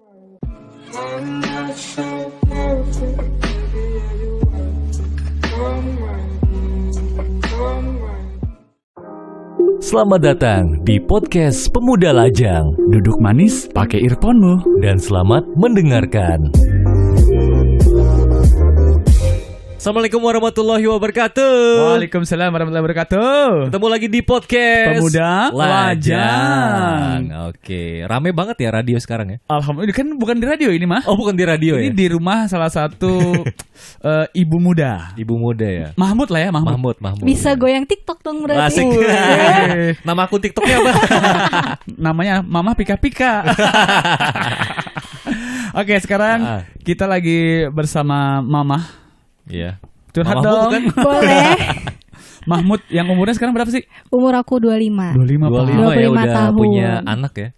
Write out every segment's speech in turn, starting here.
Selamat datang di podcast Pemuda Lajang. Duduk manis, pakai earphone-mu. Dan selamat mendengarkan. Assalamualaikum warahmatullahi wabarakatuh. Waalaikumsalam warahmatullahi wabarakatuh. Ketemu lagi di podcast Pemuda Lajang. Oke, rame banget ya radio sekarang ya. Alhamdulillah, kan bukan di radio ini mah. Oh, bukan di radio Ini ya. di rumah salah satu ibu muda. Ibu muda ya. Mahmud lah ya, Mahmud. Mahmud. Bisa goyang TikTok dong berarti. Asik. Wih. Nama akun TikToknya apa? Namanya Mama Pika Pika. Oke, sekarang kita lagi bersama Mama. Iya. Curhat Mamamu dong. bukan? Boleh. Mahmud yang umurnya sekarang berapa sih? Umur aku 25. 25 Pak. 25 ya 25 udah tahun. punya anak ya.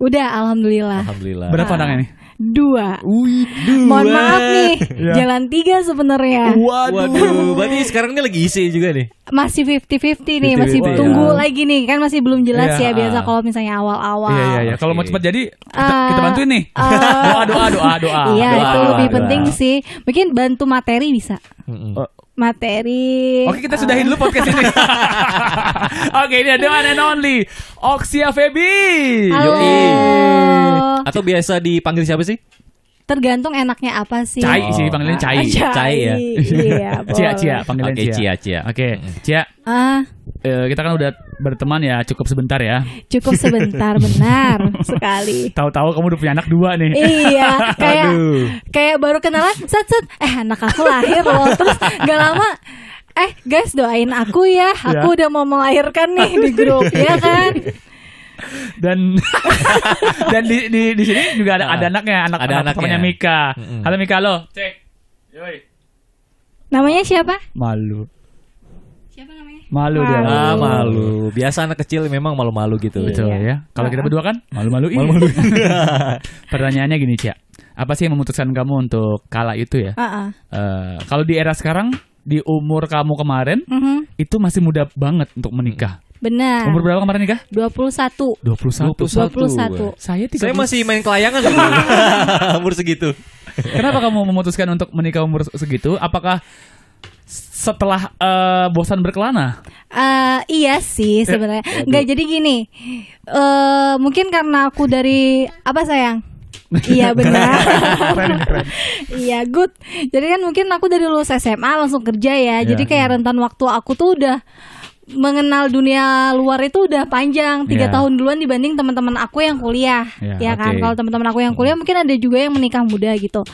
Udah, alhamdulillah. Alhamdulillah. Berapa anaknya nih? 2. Wih, Mohon maaf nih, Ya. jalan 3 sebenarnya. Waduh, berarti sekarang ini lagi isi juga nih. Masih 50-50 nih, masih 50-50 tunggu ya. lagi nih. Kan masih belum jelas Iya. ya biasa kalau misalnya awal-awal. Iya. Kalau mau Oke. cepat jadi kita bantuin nih. Doa. Iya, itu doa, lebih doa. penting sih. Mungkin bantu materi bisa. Materi. Oke, kita sudahin dulu podcast ini. Oke, ini ada one and only Oxia Feby. Halo. Atau biasa dipanggil siapa sih? Tergantung enaknya apa sih. Cai sih, panggilnya Cai. Cai ya? Iya, boleh. Cia, panggilan Oke, Cia. Oke, Cia. Kita kan udah berteman ya, cukup sebentar ya. Cukup sebentar, benar sekali. Tahu-tahu kamu udah punya anak 2 nih. Iya, kayak baru kenalan, set, anak aku lahir loh. Terus gak lama, guys doain aku ya. Aku udah mau melahirkan nih di grup, ya kan? Dan di sini juga ada anaknya, Ada anak anaknya. namanya Mika. Halo Mika, lo. Cek. Yoi. Namanya siapa? Malu. Siapa namanya? Malu dia. Malu. Biasa anak kecil memang malu-malu gitu. Betul ya. Kalau kita berdua kan malu-maluin. Pertanyaannya gini, Cia. Apa sih yang memutuskan kamu untuk kala itu ya? Kalau di era sekarang, di umur kamu kemarin, itu masih muda banget untuk menikah. Benar. Umur berapa kemarin nikah? 21. 21. Saya 30. Saya masih main kelayangan dulu. Umur segitu. Kenapa kamu memutuskan untuk menikah umur segitu? Apakah setelah bosan berkelana? Iya sih sebenarnya. Nggak, jadi gini. Mungkin karena aku dari apa sayang? Iya benar. Keren. Iya good. Jadi kan mungkin aku dari lulus SMA langsung kerja ya. Jadi kayak rentan waktu aku tuh udah mengenal dunia luar itu udah panjang 3 tahun duluan dibanding teman-teman aku yang kuliah. Ya kan. Kalau teman-teman aku yang kuliah mungkin ada juga yang menikah muda gitu.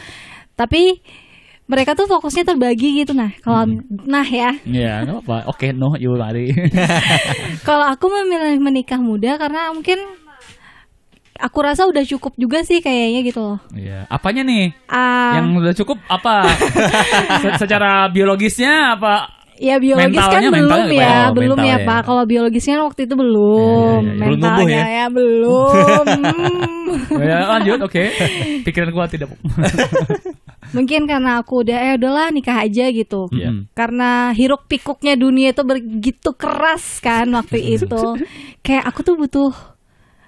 Tapi mereka tuh fokusnya terbagi gitu. Nah kalau ya Iya, nggak apa-apa. Oke, you lari. kalau aku memilih menikah muda karena mungkin aku rasa udah cukup juga sih kayaknya gitu loh. Iya. Apanya nih? Yang udah cukup apa? Secara biologisnya apa? Ya biologis kan belum ya, belum ya mental ya. Pak. Kalau biologisnya waktu itu belum, Iya. Belum tumbuh mentalnya ya? ya belum. Ya, lanjut, oke. Pikiran gua tidak. Mungkin karena aku udah udahlah nikah aja gitu. Iya. Karena hiruk pikuknya dunia itu begitu keras kan waktu itu. Kayak aku tuh butuh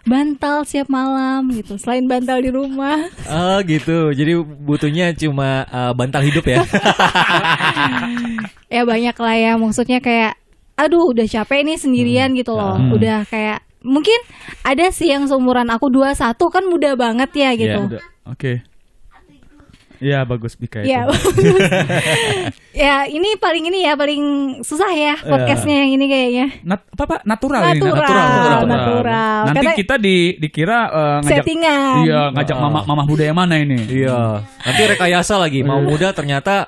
bantal siap malam gitu. Selain bantal di rumah. Oh gitu. Jadi butuhnya cuma bantal hidup ya. Ya banyak lah ya. Maksudnya kayak aduh udah capek nih sendirian gitu loh. Udah kayak mungkin ada sih yang seumuran aku 21 kan muda banget ya gitu. Udah. Oke. Iya, bagus Bika itu. Ya, ya ini paling susah ya podcastnya yang ini kayaknya. Natural. Natural. Nanti Karena kita dikira ngajak settingan. Iya, ngajak mama muda yang mana ini? Iya. Nanti rekayasa lagi. Mau muda ternyata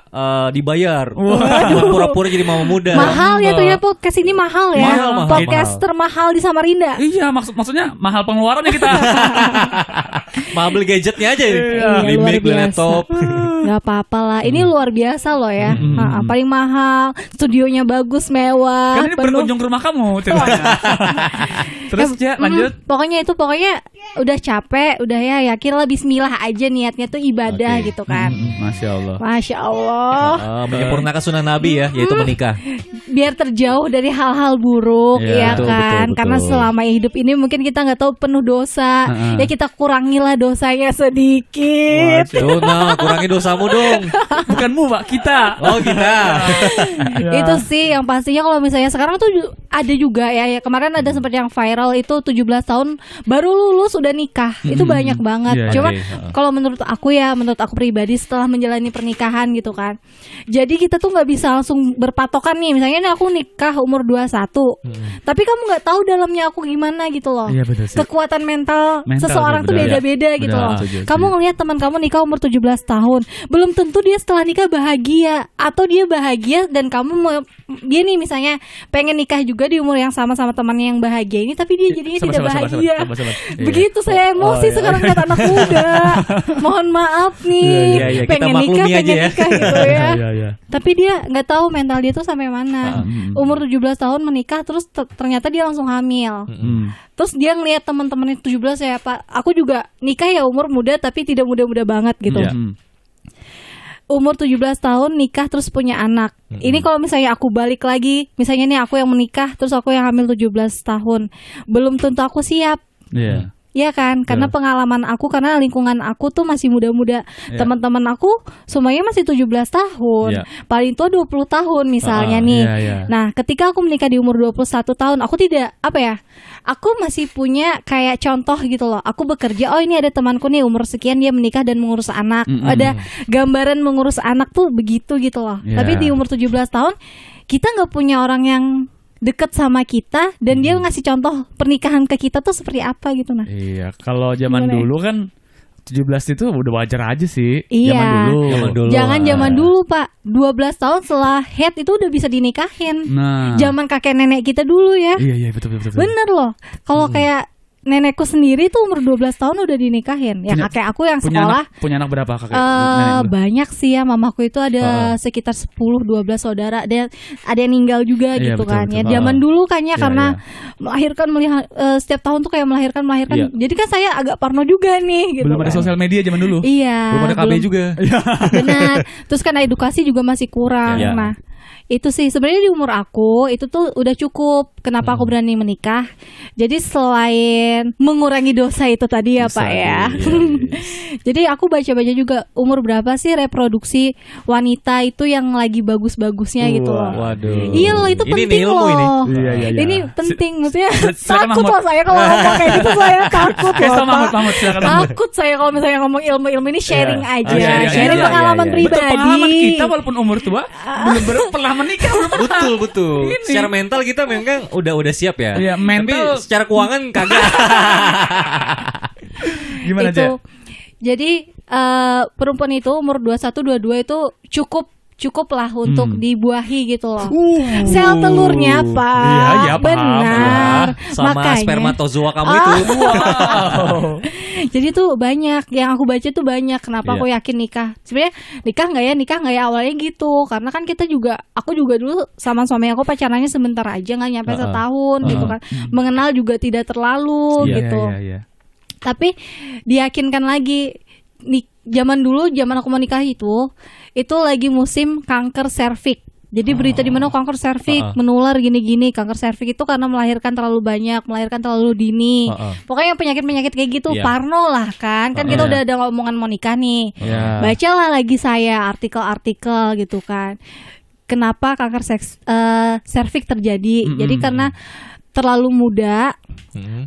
dibayar. Buat pura-pura jadi mama muda. Mahal ya ternyata podcast ini mahal ya. Mahal. Podcast termahal di Samarinda. Iya, maksudnya mahal pengeluarannya kita. Mahal beli gadgetnya aja. Beli luar mic, beli biasa. laptop. Gak apa-apa lah. Ini luar biasa loh ya. Paling mahal. Studionya bagus, mewah. Kan ini berkunjung ke rumah kamu ceritanya. Terus ya lanjut. Pokoknya udah capek, udah ya yakinlah bismillah aja niatnya tuh ibadah gitu kan. Masya Allah. Masya Allah. Menyempurnakan sunnah Nabi ya, yaitu menikah. Biar terjauh dari hal-hal buruk, ya betul, kan. betul. Karena selama hidup ini mungkin kita nggak tahu penuh dosa. Ya kita kurangilah dosanya sedikit. Tuh, nah kurangi dosamu dong. Bukanmu, Pak, kita. Oh kita. Itu sih yang pastinya kalau misalnya sekarang tuh ada juga ya kemarin ada sempat yang viral itu 17 tahun baru lulus udah nikah. Itu banyak banget. Iya, Cuma iya. kalau menurut aku pribadi setelah menjalani pernikahan gitu kan. Jadi kita tuh nggak bisa langsung berpatokan nih. Misalnya nih aku nikah umur 21. Tapi kamu nggak tahu dalamnya aku gimana gitu loh. Iya, betul sih. Kekuatan mental seseorang tuh betul, beda-beda ya. gitu Benar, loh. setuju. Kamu ngelihat teman kamu nikah umur 17 tahun, belum tentu dia setelah nikah bahagia atau dia bahagia dan dia nih misalnya pengen nikah juga di umur yang sama temannya yang bahagia ini tapi dia jadinya tidak bahagia. Begitu saya emosi sekarang lihat anak muda. Mohon maaf nih. Iya, kita pengen maklumi nikah aja ya. gitu ya. Iya. Tapi dia nggak tahu mental dia tuh sampai mana. Umur 17 tahun menikah terus ternyata dia langsung hamil. Terus dia ngelihat teman-temannya 17 ya Pak. Aku juga nikah ya umur muda tapi tidak muda-muda banget gitu. Iya. Umur 17 tahun nikah terus punya anak. Ini kalau misalnya aku balik lagi, misalnya nih aku yang menikah terus aku yang hamil 17 tahun. Belum tentu aku siap. Iya. Iya kan, karena pengalaman aku, karena lingkungan aku tuh masih muda-muda. Teman-teman aku semuanya masih 17 tahun. Paling tua 20 tahun misalnya nih. Nah, ketika aku menikah di umur 21 tahun, aku tidak aku masih punya kayak contoh gitu loh. Aku bekerja, oh ini ada temanku nih umur sekian dia menikah dan mengurus anak. Ada gambaran mengurus anak tuh begitu gitu loh. Tapi di umur 17 tahun kita nggak punya orang yang deket sama kita dan dia ngasih contoh pernikahan ke kita tuh seperti apa gitu nah. Iya, kalau zaman dulu kan 17 itu udah wajar aja sih. Iya. Zaman dulu. Jangan zaman dulu Pak. 12 tahun setelah head itu udah bisa dinikahin. Nah. Zaman kakek nenek kita dulu ya. Iya, betul. Bener loh. Kalau kayak nenekku sendiri tuh umur 12 tahun udah dinikahin. Ya kakek aku yang sekolah. Punya anak berapa kakek? Nenek lu? Banyak sih ya, mamaku itu ada sekitar 10-12 saudara. Ada yang meninggal juga Iya, gitu betul, kan. betul. Ya zaman dulu kan ya karena iya. melahirkan setiap tahun tuh kayak melahirkan. Iya. Jadi kan saya agak parno juga nih gitu. Belum ada kan. sosial media zaman dulu. Iya. Belum ada KB juga. Benar. Terus kan edukasi juga masih kurang. Iya. Nah, itu sih sebenarnya di umur aku itu tuh udah cukup. Kenapa aku berani menikah? Jadi selain mengurangi dosa itu tadi ya Pak ya. Jadi aku baca-baca juga umur berapa sih reproduksi wanita itu yang lagi bagus-bagusnya gitu loh. Waduh. Iya loh itu Ini penting ilmu loh. ini. Iya. Ini penting maksudnya. Silakan, Takut Mahmud. loh saya kalau ngomong kayak gitu saya takut Oke, loh. Pak. Mahmud, silakan Mahmud. Takut saya kalau misalnya ngomong ilmu ini sharing aja. Iya, Sharing iya, pengalaman iya. pribadi. Betul, pengalaman kita walaupun umur tua belum pernah menikah, belum pernah. Betul. Ini. Secara mental kita memang udah siap ya. Iya, mental. Tapi secara keuangan kagak. Gimana itu. aja? Jadi perempuan itu umur 21-22 itu cukup lah untuk dibuahi gitu loh. Sel telurnya Pak. Iya, paham. Benar. Sama Makanya spermatozoa kamu itu. Wow. jadi tuh banyak yang aku baca tuh banyak. Kenapa aku yakin nikah? Sebenarnya nikah nggak ya awalnya gitu. Karena kan aku juga dulu sama suami aku pacarannya sebentar aja nggak nyampe setahun gitu kan. Mengenal juga tidak terlalu gitu. Iya. Tapi diyakinkan lagi zaman aku mau nikah itu lagi musim kanker serviks. Jadi berita di mana kanker serviks menular gini-gini. Kanker serviks itu karena melahirkan terlalu banyak, melahirkan terlalu dini. Pokoknya penyakit-penyakit kayak gitu parno lah kan. Kan kita udah ada ngomongan mau nikah nih. Bacalah lagi saya artikel-artikel gitu kan. Kenapa kanker serviks terjadi? Jadi karena terlalu muda,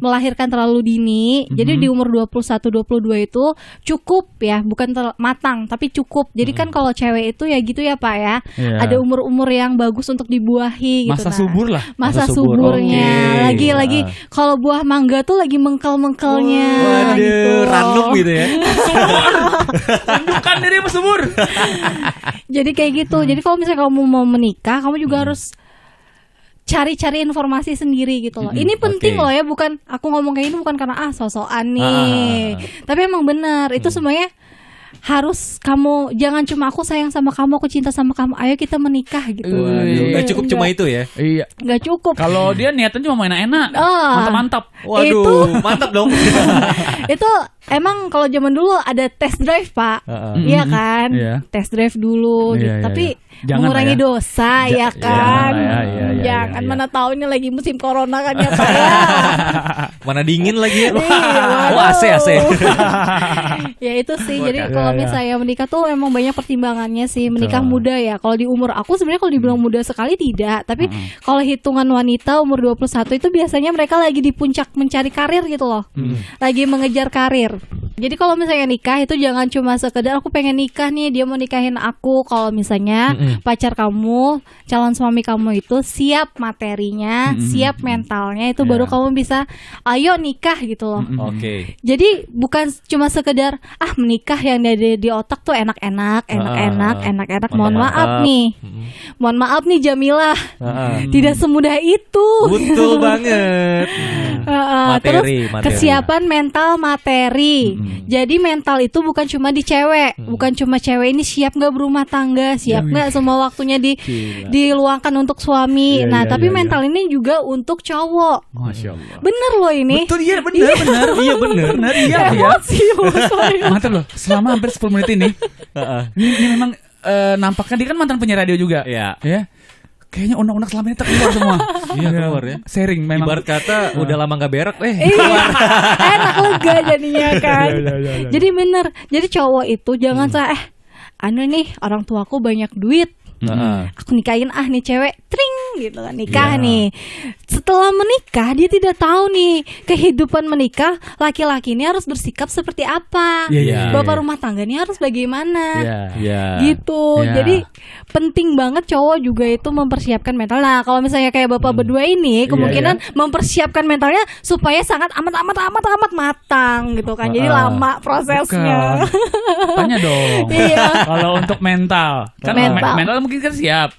melahirkan terlalu dini. Jadi di umur 21-22 itu cukup ya, bukan matang tapi cukup. Jadi kan kalau cewek itu ya gitu ya Pak ya. Ada umur-umur yang bagus untuk dibuahi gitu. Masa subur lah. Masa suburnya. Lagi kalau buah mangga tuh lagi mengkel-mengkelnya gitu. Random gitu ya. Tunjukkan diri subur. Jadi kayak gitu. Jadi kalau misalnya kamu mau menikah, kamu juga harus cari-cari informasi sendiri gitu loh. Ini penting loh ya, bukan aku ngomong kayak ini bukan karena sosokan nih. Tapi emang benar, itu semuanya harus kamu, jangan cuma aku sayang sama kamu, aku cinta sama kamu, ayo kita menikah gitu. Nggak cukup cuma itu ya? Iya. Nggak cukup. Kalau dia niatan cuma main enak, mantap-mantap. Waduh, mantap dong. Itu emang kalau zaman dulu ada test drive Pak, iya kan? Test drive dulu, gitu. Tapi mengurangi dosa ya kan? Jangan, mana taunya lagi musim corona kan ya Pak ya. Mana dingin lagi ya? Iya, AC. Ya itu sih. Jadi kalau misalnya menikah tuh emang banyak pertimbangannya sih. Menikah muda ya. Kalau di umur aku sebenarnya kalau dibilang muda sekali tidak. Tapi kalau hitungan wanita umur 21 itu biasanya mereka lagi di puncak mencari karir gitu loh. Lagi mengejar karir. Jadi kalau misalnya nikah itu jangan cuma sekedar aku pengen nikah nih, dia mau nikahin aku. Kalau misalnya pacar kamu, calon suami kamu itu siap materinya, siap mentalnya, itu baru kamu bisa ayo nikah gitu loh. Oke. Jadi bukan cuma sekedar menikah yang di otak tuh enak-enak. Mohon maaf nih Jamilah. Tidak semudah itu. Betul banget. Terus kesiapan mental materi. Jadi mental itu bukan cuma di cewek, bukan cuma cewek ini siap nggak berumah tangga, siap nggak semua waktunya diluangkan untuk suami. Tapi mental ini juga untuk cowok. Masya Allah. Bener loh ini. Betul, iya bener. Iya bener. Iya. Mantap loh. Selama hampir 10 menit ini, ini memang nampaknya dia kan mantan penyiar radio juga. Iya. Ya. Kayaknya unek-unek selama ini terkeluar semua. Iya, keluar ya. Memang. Ibarat kata udah lama gak berak, keluar. Enak lega jadinya kan. Jadi bener. Jadi cowok itu jangan nih orang tuaku banyak duit. Aku nikahin nih cewek, tring gitu kan, nikah nih. Setelah menikah dia tidak tahu nih kehidupan menikah laki-laki ini harus bersikap seperti apa, bapak rumah tangga ini harus bagaimana, gitu. Jadi penting banget cowok juga itu mempersiapkan mental. Nah kalau misalnya kayak bapak berdua ini kemungkinan mempersiapkan mentalnya supaya sangat amat matang gitu kan. Jadi lama prosesnya. Tanya dong. Kalau untuk mental kan mental mungkin kan siap.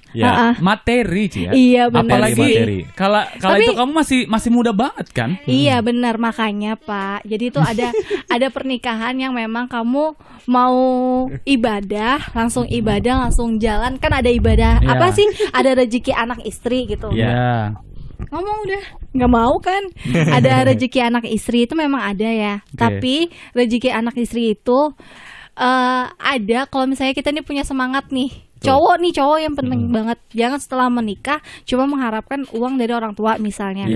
Materi sih ya. Iya benar. Apalagi kalau itu kamu masih muda banget kan? Iya benar, makanya Pak. Jadi itu ada pernikahan yang memang kamu mau langsung jalan, kan ada ibadah apa sih? Ada rezeki anak istri gitu. Iya. Ngomong udah nggak mau kan? Ada rezeki anak istri itu memang ada ya. Tapi rezeki anak istri itu ada kalau misalnya kita nih punya semangat nih. Cowok yang penting banget. Jangan setelah menikah cuma mengharapkan uang dari orang tua misalnya.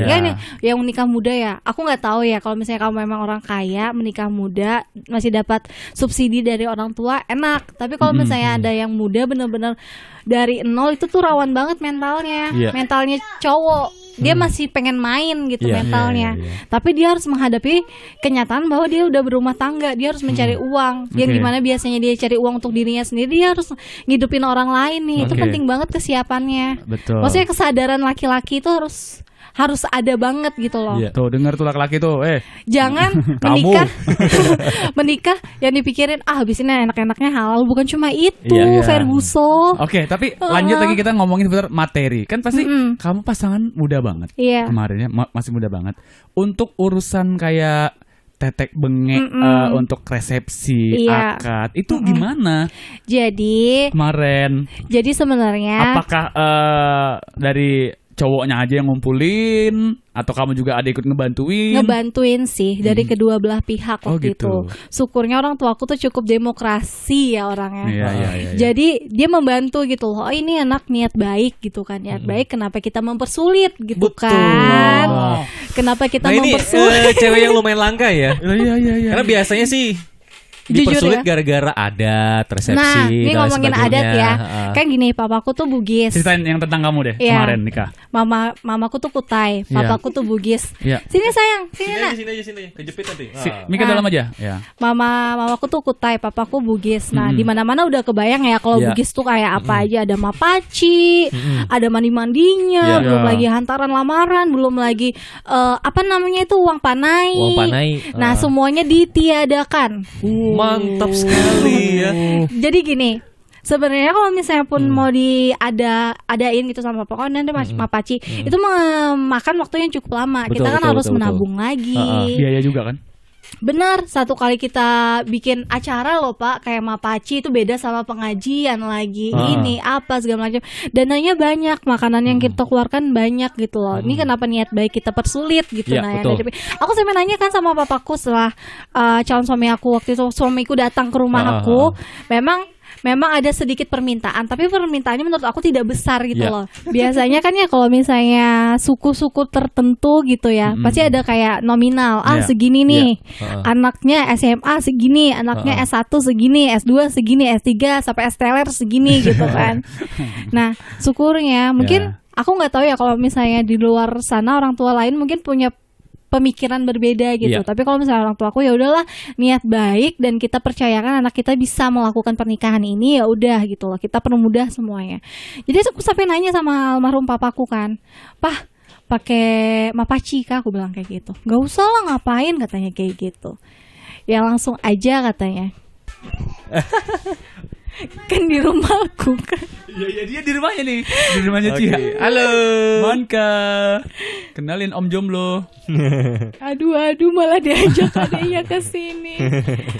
Yang menikah muda ya. Aku nggak tahu ya kalau misalnya kamu memang orang kaya menikah muda masih dapat subsidi dari orang tua enak. Tapi kalau misalnya ada yang muda bener-bener dari nol itu tuh rawan banget mentalnya. Mentalnya cowok. Dia masih pengen main gitu mentalnya. Tapi dia harus menghadapi kenyataan bahwa dia udah berumah tangga. Dia harus mencari uang. Yang dimana biasanya dia cari uang untuk dirinya sendiri, dia harus ngidupin orang lain nih. Itu penting banget kesiapannya. Betul. Maksudnya kesadaran laki-laki itu harus ada banget gitu loh. Tuh dengar tuh laki-laki tuh. Jangan menikah yang dipikirin habis ini enak-enaknya halal, bukan cuma itu. Ferguson. Oke, tapi lanjut lagi kita ngomongin sebentar materi. Kan pasti kamu pasangan muda banget. Kemarin ya masih muda banget. Untuk urusan kayak tetek bengek untuk resepsi, akad itu gimana? Jadi kemarin. Jadi sebenarnya apakah dari cowoknya aja yang ngumpulin atau kamu juga ada ikut ngebantuin sih dari kedua belah pihak waktu itu. Syukurnya orang tua aku tuh cukup demokrasi ya orangnya. Jadi dia membantu gitu loh. Ini anak niat baik gitu kan. Niat baik kenapa kita mempersulit gitu kan. Kenapa kita mempersulit. Ini cewek yang lumayan langka ya. Karena biasanya sih dipersulit gara-gara adat, resepsi. Nah, ini ngomongin sebagainya. Adat ya. Kan gini, papaku tuh Bugis. Ceritain yang tentang kamu deh kemarin nikah. Mamaku tuh Kutai, papaku tuh Bugis. Sini sayang, sini. Kejepit nanti. Mika dalam aja. Mamaku tuh Kutai, papaku Bugis. Nah, di mana-mana udah kebayang ya kalau Bugis tuh kayak apa aja, ada mapaci, ada mandi-mandinya, belum lagi hantaran lamaran, belum lagi uang panai. Nah, semuanya ditiadakan. Mantap sekali ya. Jadi gini, sebenarnya kalau misalnya pun mau adain gitu sama papa nanti mapaci, itu memakan waktu yang cukup lama. Kita kan harus menabung lagi. Biaya juga kan? Benar, satu kali kita bikin acara loh Pak, kayak Mapaci itu beda sama pengajian lagi. Ini apa segala macam. Dananya banyak, makanan yang kita keluarkan banyak gitu loh. Ini kenapa niat baik kita persulit gitu. Ya, betul. Aku sampai nanya kan sama papaku setelah calon suami aku, waktu itu suamiku datang ke rumah aku. Memang ada sedikit permintaan, tapi permintaannya menurut aku tidak besar gitu loh. Biasanya kan ya kalau misalnya suku-suku tertentu gitu ya, pasti ada kayak nominal. Segini nih, anaknya SMA segini, anaknya S1 segini, S2 segini, S3 sampai S-teler segini gitu kan. Nah, syukurnya mungkin aku nggak tahu ya kalau misalnya di luar sana orang tua lain mungkin punya pemikiran berbeda gitu. Tapi kalau misalnya orang tuaku ya udahlah, niat baik dan kita percayakan anak kita bisa melakukan pernikahan ini, ya udah gitu loh. Kita permudah semuanya. Jadi aku sampai nanya sama almarhum papaku kan, "Pah, pakai Mapaci kah?" Aku bilang kayak gitu. "Gak usah lah, ngapain?" katanya kayak gitu. "Ya langsung aja," katanya. Kan di rumahku kan. Iya dia di rumahnya nih. Di rumahnya Cia. Halo Manka. Kenalin Om Jomblo. Aduh malah diajak adanya ke sini.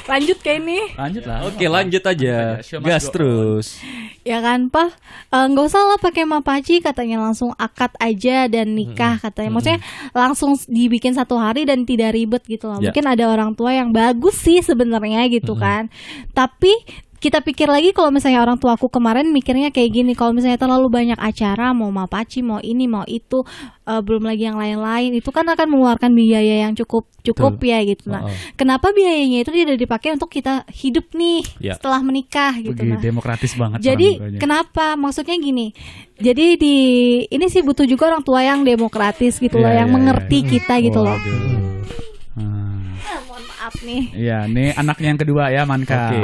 Lanjut kayak ini. Lanjut lah. Oke, lanjut aja. Gas terus. Ya kan, Pak? Nggak usah lah pakai Mapaci, katanya, langsung akad aja dan nikah katanya. Maksudnya langsung dibikin 1 hari dan tidak ribet gitu loh. Mungkin ada orang tua yang bagus sih sebenarnya gitu kan. Tapi kita pikir lagi kalau misalnya orang tua aku kemarin mikirnya kayak gini, kalau misalnya terlalu banyak acara, mau Mapaci, mau ini, mau itu, belum lagi yang lain-lain, itu kan akan mengeluarkan biaya yang cukup ya gitu. Nah, kenapa biayanya itu tidak dipakai untuk kita hidup nih setelah menikah gitu. Nah, demokratis banget. Jadi kenapa? Maksudnya gini. Jadi ini sih butuh juga orang tua yang demokratis gitu loh, yang mengerti kita gitu loh. Mohon maaf nih. Iya, nih anaknya yang kedua ya, Manka.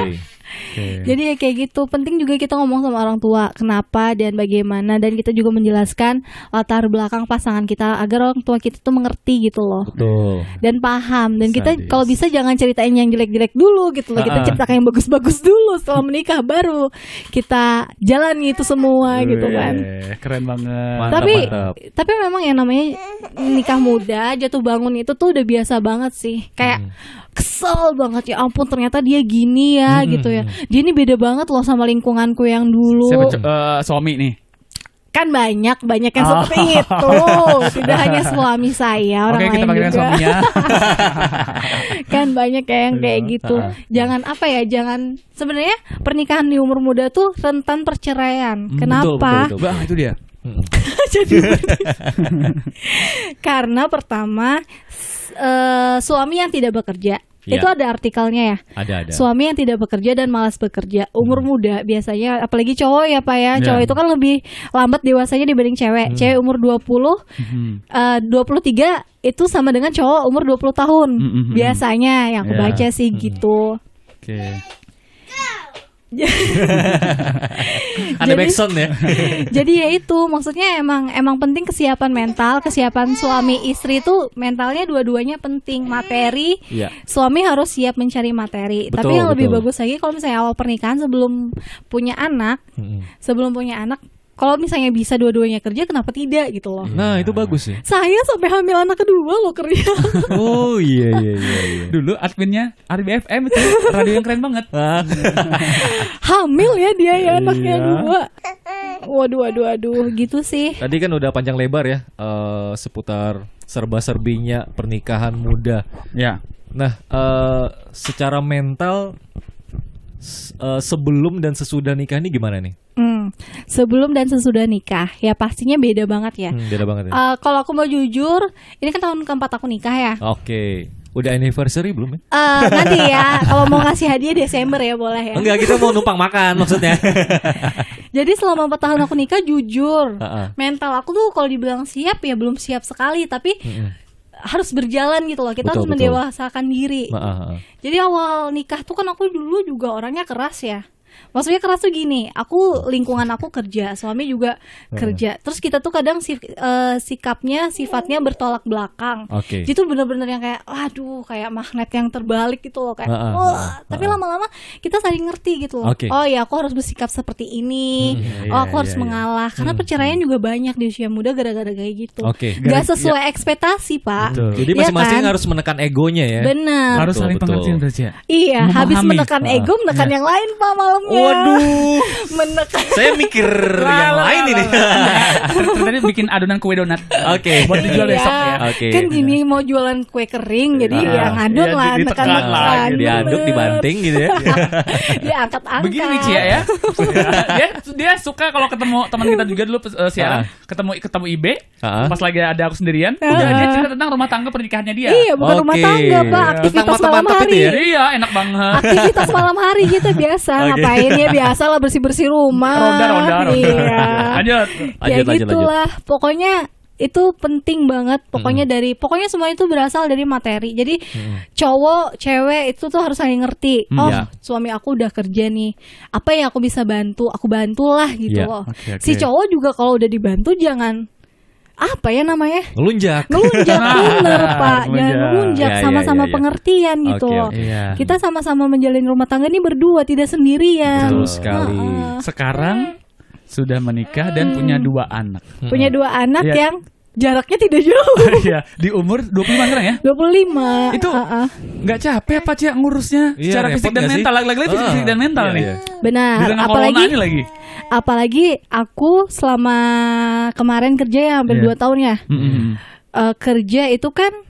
Jadi ya kayak gitu, penting juga kita ngomong sama orang tua kenapa dan bagaimana, dan kita juga menjelaskan latar belakang pasangan kita agar orang tua kita tuh mengerti gitu loh. Betul. Dan paham, dan kita kalau bisa jangan ceritain yang jelek-jelek dulu gitu loh. Kita ceritakan yang bagus-bagus dulu, setelah menikah baru kita jalani itu semua gitu kan. Keren banget. Mantap. Tapi memang yang namanya nikah muda, jatuh bangun itu tuh udah biasa banget sih. Kayak kesel banget, ya ampun ternyata dia gini ya gitu ya. Dia ini beda banget loh sama lingkunganku yang dulu. Suami nih. Kan banyak yang seperti itu. Tidak hanya suami saya, orang lain juga. Suaminya. Kan banyak yang kayak gitu. Jangan sebenarnya pernikahan di umur muda tuh rentan perceraian. Kenapa? Betul. Bah, itu dia. Jadi karena pertama suami yang tidak bekerja. Itu ada artikelnya ya. Ada. Suami yang tidak bekerja dan malas bekerja, umur muda biasanya, apalagi cowok ya Pak ya. Cowok itu kan lebih lambat dewasanya dibanding cewek. Cewek umur 23 itu sama dengan cowok umur 20 tahun. Biasanya yang aku baca sih gitu. Ada backsound ya. Jadi ya itu maksudnya emang penting kesiapan mental, kesiapan suami istri itu mentalnya dua-duanya penting. Materi, suami harus siap mencari materi. Tapi yang lebih bagus lagi kalau misalnya awal pernikahan sebelum punya anak, kalau misalnya bisa dua-duanya kerja, kenapa tidak gitu loh. Nah itu bagus ya. Saya sampai hamil anak kedua loh kerja. Oh iya. Dulu adminnya RBFM itu radio yang keren banget. Hamil ya dia ya anaknya 2. Waduh gitu sih. Tadi kan udah panjang lebar ya seputar serba-serbinya pernikahan muda. Ya. Nah secara mental sebelum dan sesudah nikah ini gimana nih? Sebelum dan sesudah nikah ya pastinya beda banget ya. Beda banget ya. Kalau aku mau jujur, ini kan tahun keempat aku nikah ya. Oke. Udah anniversary belum ya? Nanti ya, kalau mau ngasih hadiah Desember ya boleh ya. Enggak, kita mau numpang makan maksudnya. Jadi selama 4 tahun aku nikah, jujur mental aku tuh kalau dibilang siap ya belum siap sekali, tapi harus berjalan gitu loh. Kita harus mendewasakan diri. Jadi awal nikah tuh kan aku dulu juga orangnya keras ya. Maksudnya keras tuh gini, lingkungan aku kerja, suami juga kerja. Terus kita tuh kadang sifatnya bertolak belakang. Jadi tuh bener-bener yang kayak, waduh, kayak magnet yang terbalik gitu loh, kayak, tapi lama-lama kita saling ngerti gitu loh. Oh ya, aku harus bersikap seperti ini. Aku harus mengalah. Karena perceraian juga banyak di usia muda gara-gara kayak gitu. Gak sesuai ekspektasi, Pak. Jadi masing-masing harus menekan egonya ya. Benar. Harus saling pengertian berarti ya. Iya, habis menekan ego, menekan yang lain, Pak, malamnya. Waduh. Menekan. Saya mikir yang lain ini. Ternyata bikin adonan kue donat. Buat dijual Iya. besok ya. Kan gini mau jualan kue kering, jadi ya ngadon lah, tekan-tekan. Diaduk, dibanting gitu ya. Diangkat-angkat. Begini nih Cia ya. Dia suka kalau ketemu teman kita juga dulu siaran, ketemu Ibe, pas lagi ada aku sendirian, dia cerita tentang rumah tangga pernikahannya dia. Iya, bukan rumah tangga, Pak. Aktivitas malam hari. Iya, enak banget. Aktivitas malam hari gitu biasa. Ngapain ya, biasa lah bersih-bersih rumah. Ronda. Iya. Lanjut. Gitulah. Pokoknya itu penting banget. Pokoknya semua itu berasal dari materi. Jadi cowok, cewek itu tuh harus saling ngerti. Suami aku udah kerja nih. Apa yang aku bisa bantu? Aku bantulah gitu loh. Si cowok juga kalau udah dibantu jangan apa ya namanya? Ngelunjak bener Pak. Jangan ngelunjak, sama-sama pengertian gitu loh. Kita sama-sama menjalin rumah tangga ini berdua, tidak sendirian. Betul sekali. Sekarang sudah menikah dan punya 2 anak. Punya 2 anak yang jaraknya tidak jauh. Iya, di umur 25 sekarang ya? 25. Itu nggak capek apa Cia ngurusnya secara fisik dan mental, lagi-lagi fisik dan mental nih. Benar, apalagi aku selama kemarin kerja ya hampir 2 tahun ya. Kerja itu kan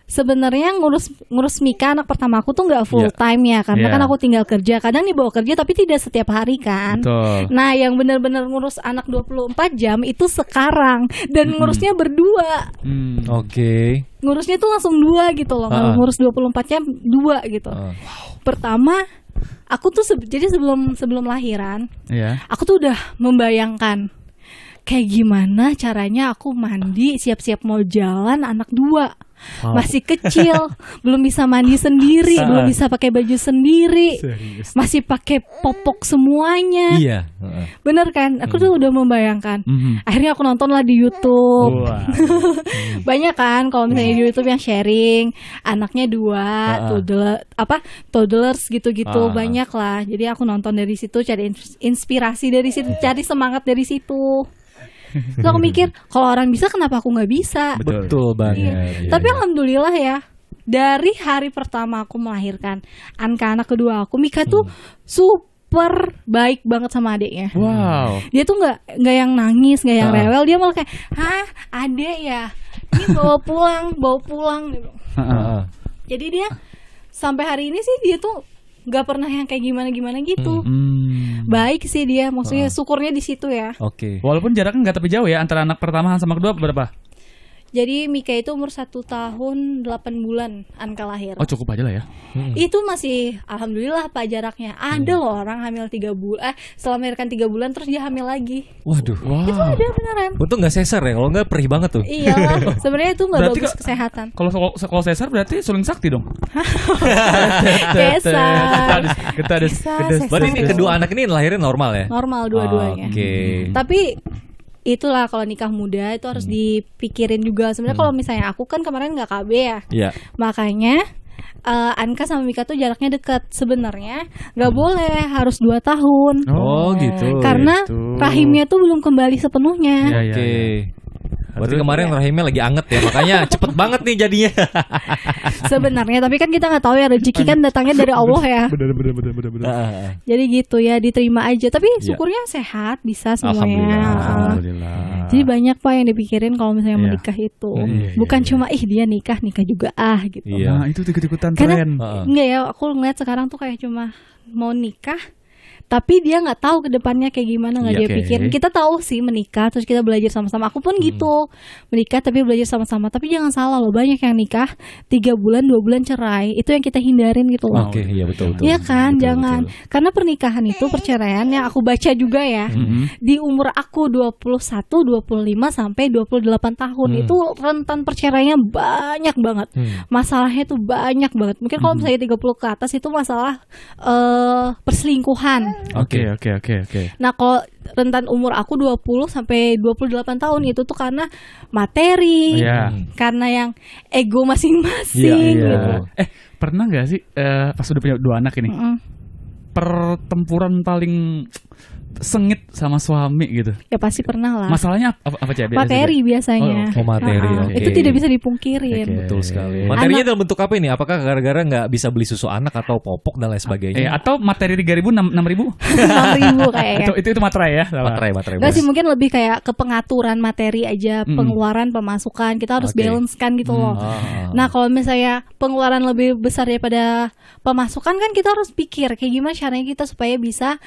sebenarnya ngurus Mika anak pertama aku tuh nggak full time ya, karena kan aku tinggal kerja. Kadang dibawa kerja tapi tidak setiap hari kan. Nah, yang benar-benar ngurus anak 24 jam itu sekarang, dan ngurusnya berdua. Ngurusnya tuh langsung 2 gitu loh. Ngurus 24 jam 2 gitu. Pertama, aku tuh jadi sebelum lahiran, aku tuh udah membayangkan kayak gimana caranya aku mandi, siap-siap mau jalan, anak 2. Masih kecil, belum bisa mandi sendiri, belum bisa pakai baju sendiri, masih pakai popok semuanya. Bener kan? Aku tuh udah membayangkan. Akhirnya aku nonton lah di YouTube. Banyak kan kalau misalnya di YouTube yang sharing anaknya 2, toddlers gitu-gitu, banyak lah. Jadi aku nonton dari situ, cari inspirasi dari situ, cari semangat dari situ. Terus aku mikir, kalau orang bisa kenapa aku nggak bisa? Betul banget. Tapi alhamdulillah ya, dari hari pertama aku melahirkan anak kedua aku, Mika tuh super baik banget sama adiknya. Dia tuh nggak yang nangis, nggak yang rewel. Dia malah kayak, adek ya, ini bawa pulang gitu. Jadi dia sampai hari ini sih dia tuh nggak pernah yang kayak gimana gitu. Baik sih dia, maksudnya syukurnya di situ ya. Walaupun jaraknya nggak tapi jauh ya antara anak pertama sama kedua berapa? Jadi Mika itu umur 1 tahun 8 bulan Anka lahir. Oh, cukup aja lah ya. Itu masih alhamdulillah Pak jaraknya. Ada loh orang hamil 3 bulan, setelah melahirkan 3 bulan terus dia hamil lagi. Waduh. Itu ada beneran. Untung nggak sesar ya, kalau nggak perih banget tuh. Iya, sebenarnya itu nggak bagus kesehatan. Kalau sesar berarti suling sakti dong. Kesar. Berarti ini kedua anak ini lahirnya normal ya? Normal dua-duanya. Tapi itulah kalau nikah muda itu harus dipikirin juga. Sebenarnya kalau misalnya aku kan kemarin nggak KB ya, makanya Anka sama Mika tuh jaraknya dekat. Sebenarnya nggak boleh harus 2 tahun. Gitu. Karena rahimnya tuh belum kembali sepenuhnya. Berarti kemarin rahimnya lagi anget ya, makanya cepet banget nih jadinya. Sebenarnya, tapi kan kita nggak tahu ya, rezeki kan datangnya dari Allah ya. Bener. Jadi gitu ya, diterima aja. Tapi syukurnya sehat, bisa semuanya. Alhamdulillah. Jadi banyak Pak yang dipikirin kalau misalnya menikah itu. Bukan cuma dia nikah juga gitu. Nah, itu ikut-ikutan tren. tren. Enggak ya, aku ngeliat sekarang tuh kayak cuma mau nikah tapi dia nggak tahu ke depannya kayak gimana, nggak dia pikirin. Kita tahu sih menikah terus kita belajar sama-sama, aku pun gitu, menikah tapi belajar sama-sama. Tapi jangan salah loh, banyak yang nikah 3 bulan 2 bulan cerai, itu yang kita hindarin gitu loh. Iya betul. Iya kan, jangan. Karena pernikahan itu, perceraian yang aku baca juga ya, di umur aku 21, 25 sampai 28 tahun itu rentan perceraiannya banyak banget. Masalahnya tuh banyak banget. Mungkin kalau misalnya 30 ke atas itu masalah perselingkuhan. Oke. Nah, kalau rentan umur aku 20 sampai 28 tahun itu tuh karena materi, karena yang ego masing-masing gitu. Pernah nggak sih pas udah punya 2 anak ini, pertempuran paling sengit sama suami gitu? Ya pasti pernah lah. Masalahnya apa Cak? Materi biasanya. Materi. Itu tidak bisa dipungkirin. Betul sekali. Materinya dalam bentuk apa ini? Apakah gara-gara nggak bisa beli susu anak atau popok dan lain sebagainya? Atau materi 3.000, 6.000? 6.000 kayaknya. Itu materai ya? Materai. Enggak sih, mungkin lebih kayak ke pengaturan materi aja, pengeluaran, pemasukan. Kita harus balance kan gitu loh. Nah, kalau misalnya pengeluaran lebih besar daripada pemasukan kan kita harus pikir kayak gimana caranya kita supaya bisa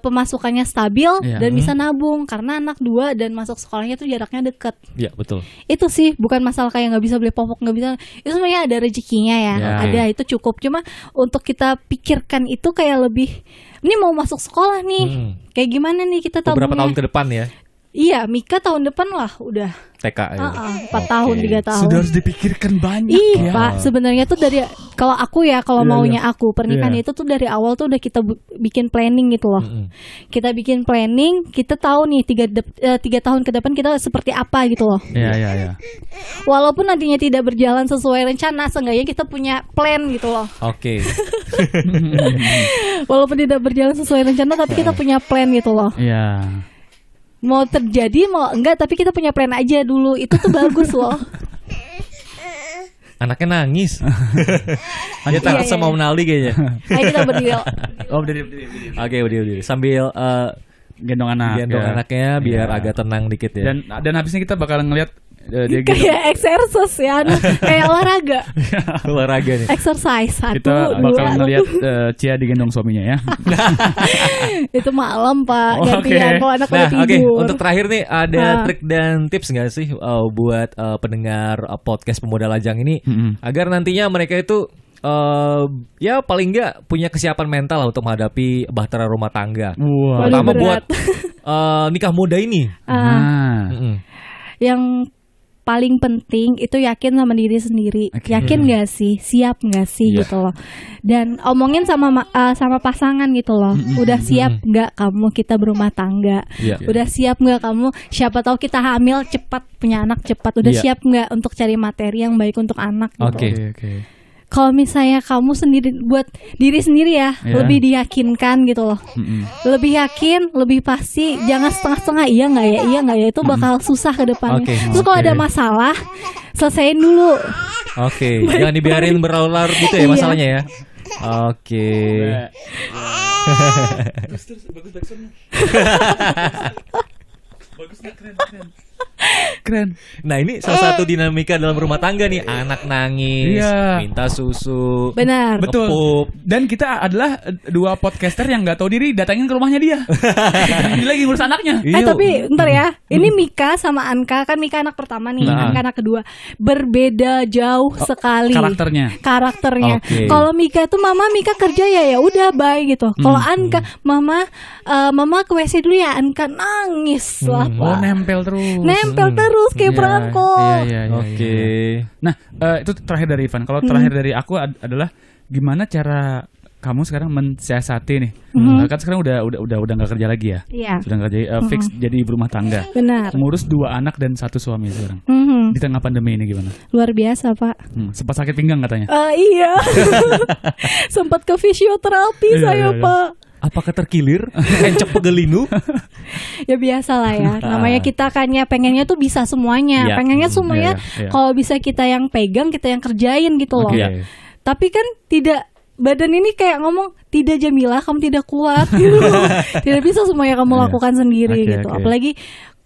pemasukannya stabil dan bisa nabung, karena anak 2 dan masuk sekolahnya tuh jaraknya deket. Iya betul. Itu sih bukan masalah kayak nggak bisa beli popok, nggak bisa. Itu sebenarnya ada rezekinya ya, ada itu cukup. Cuma untuk kita pikirkan itu kayak lebih, ini mau masuk sekolah nih, kayak gimana nih kita tabungnya. Beberapa tahun ke depan ya. Iya, Mika tahun depan lah udah TK ya. 4 tahun 3 tahun. Sudah harus dipikirkan banyak. Pak, sebenarnya tuh dari kalau aku ya, kalau maunya aku pernikahan itu tuh dari awal tuh udah kita bikin planning gitu loh. Kita bikin planning, kita tahu nih 3 tahun ke depan kita seperti apa gitu loh. Iya. Walaupun nantinya tidak berjalan sesuai rencana, seenggaknya kita punya plan gitu loh. Oke. Walaupun tidak berjalan sesuai rencana, tapi kita punya plan gitu loh. Iya. Mau terjadi mau enggak, tapi kita punya plan aja dulu. Itu tuh bagus loh. Anaknya nangis. Dia tak rasa mau menali kayaknya. Ayo kita berdiri. Berdiri. Oke, berdiri. Sambil gendong anaknya biar agak tenang dikit ya. Dan habisnya kita bakal ngelihat dia kayak exercise ya, kayak olahraga. Olahraga nih. Exercise 1, 2. Kita bakal ngelihat Cia digendong suaminya ya. Itu malam Pak, gantian kalau anak udah tidur. Oke, untuk terakhir nih ada trik dan tips nggak sih buat pendengar podcast Pemuda Lajang ini agar nantinya mereka itu ya paling nggak punya kesiapan mental lah untuk menghadapi bahtera rumah tangga. Terutama buat nikah muda ini. Yang paling penting itu yakin sama diri sendiri. Yakin nggak sih, siap nggak sih gitu loh. Dan omongin sama pasangan gitu loh. Udah siap nggak kamu kita berumah tangga? Udah siap nggak kamu? Siapa tahu kita hamil cepat, punya anak cepat. Udah siap nggak untuk cari materi yang baik untuk anak? Gitu. Oke. Kalau misalnya kamu sendiri buat diri sendiri ya, lebih diyakinkan gitu loh. Lebih yakin, lebih pasti. Jangan setengah-setengah iya nggak ya, itu bakal susah ke depannya. Terus kalau ada masalah, selesaiin dulu. Jangan dibiarin berlarut-larut gitu ya masalahnya ya. Bagus, keren. Nah ini salah satu dinamika dalam rumah tangga nih. Anak nangis, minta susu. Benar. Betul. Ngepup. Dan kita adalah 2 podcaster yang gak tahu diri datangin ke rumahnya dia. Dia lagi ngurus anaknya. Tapi ntar ya, ini Mika sama Anka, kan Mika anak pertama nih, Anka anak kedua. Berbeda jauh sekali karakternya. Kalau Mika tuh Mika kerja ya udah bye gitu. Kalau Anka mama ke WC dulu ya, Anka nangis lah. Nempel terus kayak perangkol. Iya. Nah, itu terakhir dari Ivan. Kalau terakhir dari aku adalah gimana cara kamu sekarang mensiasati nih. Kan sekarang udah nggak kerja lagi ya. Sudah nggak kerja, fix jadi ibu rumah tangga. Benar. Ngurus 2 anak dan 1 suami sekarang. Di tengah pandemi ini gimana? Luar biasa Pak. Sempat sakit pinggang katanya. Iya. Sempat ke fisioterapi saya Pak. Apakah terkilir? Encok pegelinu? Ya biasa lah ya. Namanya kita kan ya pengennya tuh bisa semuanya. Pengennya semuanya kalau bisa kita yang pegang, kita yang kerjain gitu loh. Tapi kan tidak, badan ini kayak ngomong, tidak Jamilah, kamu tidak kuat gitu. Tidak bisa semuanya kamu lakukan sendiri gitu. Apalagi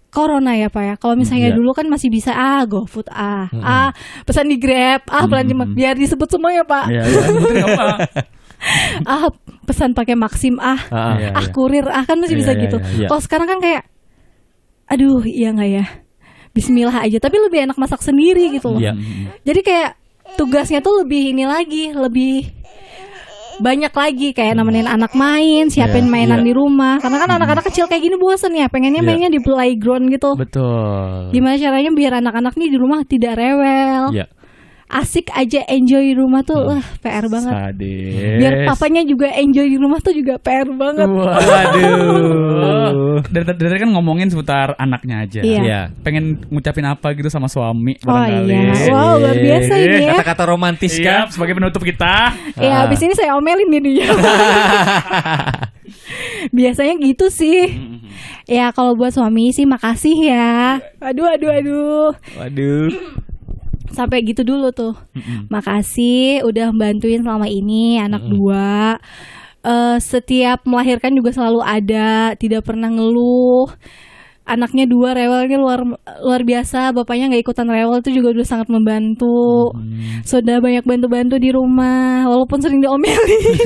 Corona ya Pak ya. Kalau misalnya dulu kan masih bisa GoFood pesan di Grab, belanja biar disebut semua ya Pak. pesan pakai Maxim kurir kan masih bisa gitu. Kalau sekarang kan kayak aduh iya nggak ya, Bismillah aja, tapi lebih enak masak sendiri gitu loh. Jadi kayak tugasnya tuh lebih ini lagi, lebih banyak lagi kayak nemenin anak main, siapin mainan di rumah. Karena kan anak-anak kecil kayak gini bosen ya, pengennya mainnya di playground gitu. Betul. Gimana caranya biar anak-anak nih di rumah tidak rewel, asik aja, enjoy di rumah tuh PR banget. Sadis. Biar papanya juga enjoy di rumah tuh juga PR banget. Waduh. Dari kan ngomongin seputar anaknya aja. Pengen ngucapin apa gitu sama suami barangkali. Wow, luar biasa ini ya. Kata-kata romantis kan sebagai penutup kita. Ya habis ini saya omelin dia. Biasanya gitu sih. Ya kalau buat suami sih makasih ya. Aduh. Sampai gitu dulu tuh. Makasih udah bantuin selama ini anak 2. Setiap melahirkan juga selalu ada, tidak pernah ngeluh. Anaknya 2 rewelnya luar biasa. Bapaknya nggak ikutan rewel itu juga udah sangat membantu. Sudah banyak bantu-bantu di rumah walaupun sering diomelin.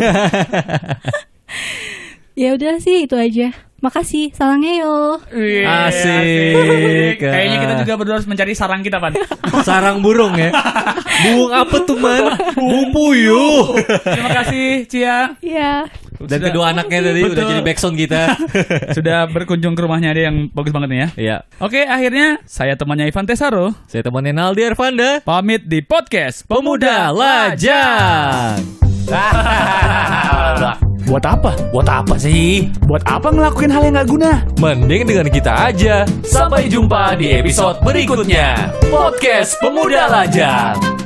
Ya udah sih itu aja. Makasih, sarangnya yo. Asik. Kayaknya kita juga berdua harus mencari sarang kita, Pan. Sarang burung ya. Burung apa tuh, Man? Burung puyuh. Terima kasih, Cia. Iya. Dan kedua anaknya tadi udah jadi backsound kita. Sudah berkunjung ke rumahnya dia yang bagus banget nih ya. Iya. Oke, akhirnya saya temannya Ivan Tesaro. Saya temannya Naldi Arvanda. Pamit di podcast Pemuda Lajang. Buat apa? Buat apa sih? Buat apa ngelakuin hal yang gak guna? Mending dengan kita aja. Sampai jumpa di episode berikutnya. Podcast Pemuda Lajang.